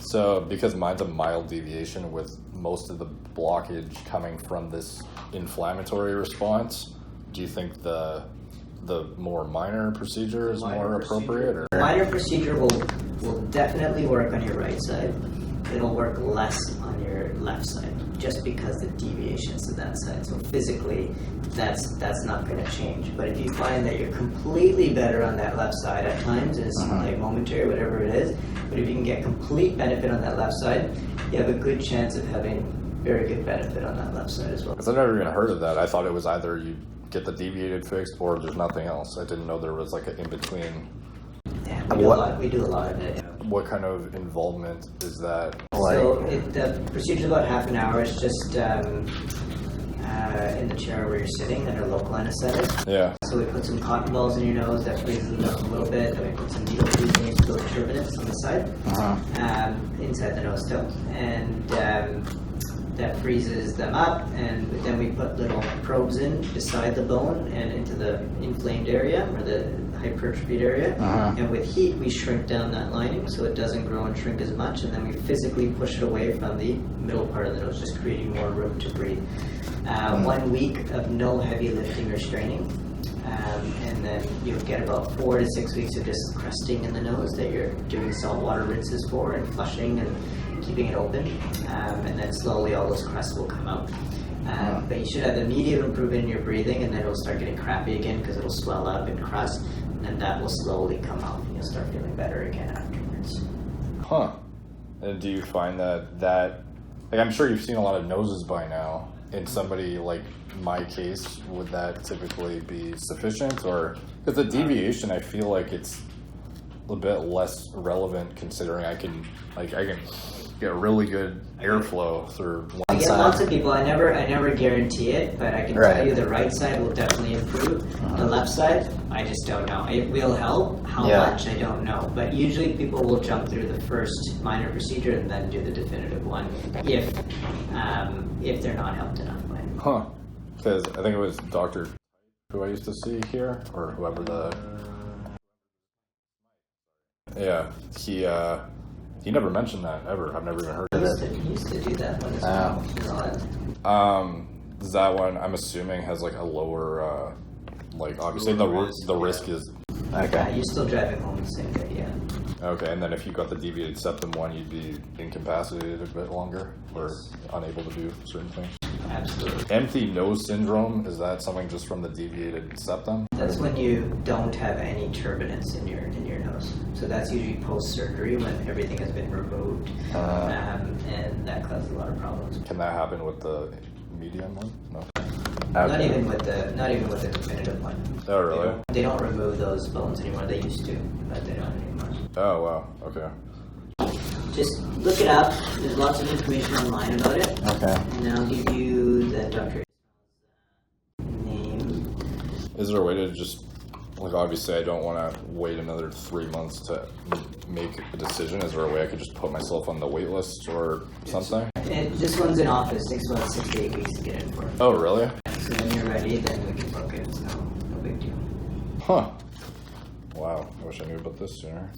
So, because mine's a mild deviation with most of the blockage coming from this inflammatory response, do you think the more minor procedure is more appropriate? Or? Minor procedure will definitely work on your right side. It'll work less on your left side, just because the deviations to that side. So physically, that's not going to change. But if you find that you're completely better on that left side at times, and it's like momentary, whatever it is, but if you can get complete benefit on that left side, you have a good chance of having very good benefit on that left side as well. Because I've never even heard of that. I thought it was either you get the deviated fixed or there's nothing else. I didn't know there was like an in-between. Yeah, we do a lot of it. What kind of involvement is that? So the procedure's about half an hour. It's just in the chair where you're sitting under local anesthetic. Yeah. So we put some cotton balls in your nose, that freezes them up a little bit. Then we put some needle tubing into those turbinates on the side, inside the nose still. And that freezes them up, and then we put little probes in beside the bone and into the inflamed area or the hypertrophied area. And with heat, we shrink down that lining so it doesn't grow and shrink as much, and then we physically push it away from the middle part of the nose, just creating more room to breathe. 1 week of no heavy lifting or straining, and then you'll get about 4 to 6 weeks of just crusting in the nose that you're doing saltwater rinses for and flushing and keeping it open, and then slowly all those crusts will come out. But you should have immediate improvement in your breathing, and then it'll start getting crappy again because it'll swell up and crust, and then that will slowly come out, and you'll start feeling better again afterwards. Huh. And do you find that like, I'm sure you've seen a lot of noses by now. In somebody like my case, would that typically be sufficient? Or because the deviation, I feel like it's a bit less relevant considering I can get really good airflow through one side. Lots of people. I never guarantee it, but I can tell you the right side will definitely improve. The left side, I just don't know. It will help. How much, I don't know. But usually people will jump through the first minor procedure and then do the definitive one if they're not helped enough by it. Huh. Because I think it was Dr. who I used to see here, or whoever he never mentioned that ever. I've never even heard of it. He used to do that one as well. Does that one, I'm assuming, has like a lower, obviously the risk is... Okay. You're still driving home the same day, yeah. Okay, and then if you got the deviated septum one, you'd be incapacitated a bit longer or unable to do certain things? Absolutely. Empty nose syndrome, is that something just from the deviated septum? That's when you don't have any turbinates in your nose. So that's usually post-surgery when everything has been removed, and that causes a lot of problems. Can that happen with the medium one? No. Not even with the definitive one. Oh, really? They don't remove those bones anymore. They used to, but they don't anymore. Oh, wow. Okay. Just look it up. There's lots of information online about it. Okay. And then I'll give you the doctor's name. Is there a way to just, obviously I don't want to wait another 3 months to make a decision. Is there a way I could just put myself on the wait list or something? And this one's in office. It takes about 6 to 8 weeks to get in for. Oh, really? So when you're ready, then we can book it. It's no big deal. Huh. Wow. I wish I knew about this sooner.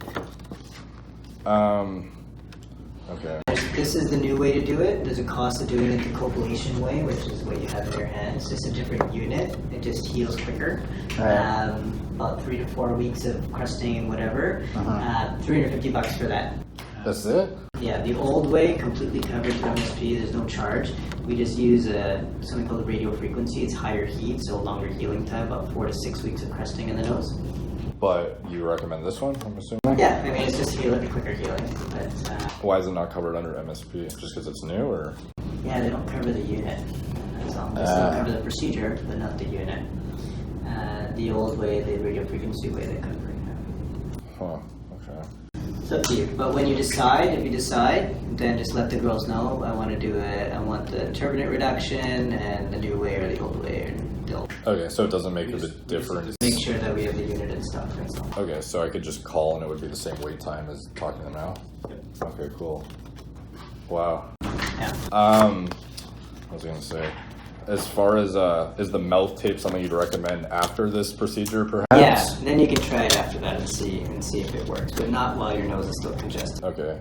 Okay. This is the new way to do it. There's a cost of doing it the copulation way, which is what you have in your hand. It's just a different unit. It just heals quicker. About 3 to 4 weeks of crusting and whatever. $350 for that. That's it? Yeah, the old way, completely covered with MSP. There's no charge. We just use something called a radio frequency. It's higher heat, so longer healing time, about 4 to 6 weeks of crusting in the nose. But you recommend this one, I'm assuming? Yeah, I mean, it's just quicker healing. But, why is it not covered under MSP? Just because it's new, or? Yeah, they don't cover the unit. That's all. They still cover the procedure, but not the unit. The old way, the radio frequency way, they cover it. Huh, okay. It's up to you. But when you decide, if you decide, then just let the girls know, I want to do it. I want the turbinate reduction and the new way or the old way. And they'll okay, so it doesn't make a bit different. Make sure that we have the unit and stuff. That's all. Okay, so I could just call and it would be the same wait time as talking to them now? Okay, cool. Wow. Yeah. I was going to say, as far as, is the mouth tape something you'd recommend after this procedure, perhaps? Yeah, then you can try it after that and see if it works, but not while your nose is still congested. Okay.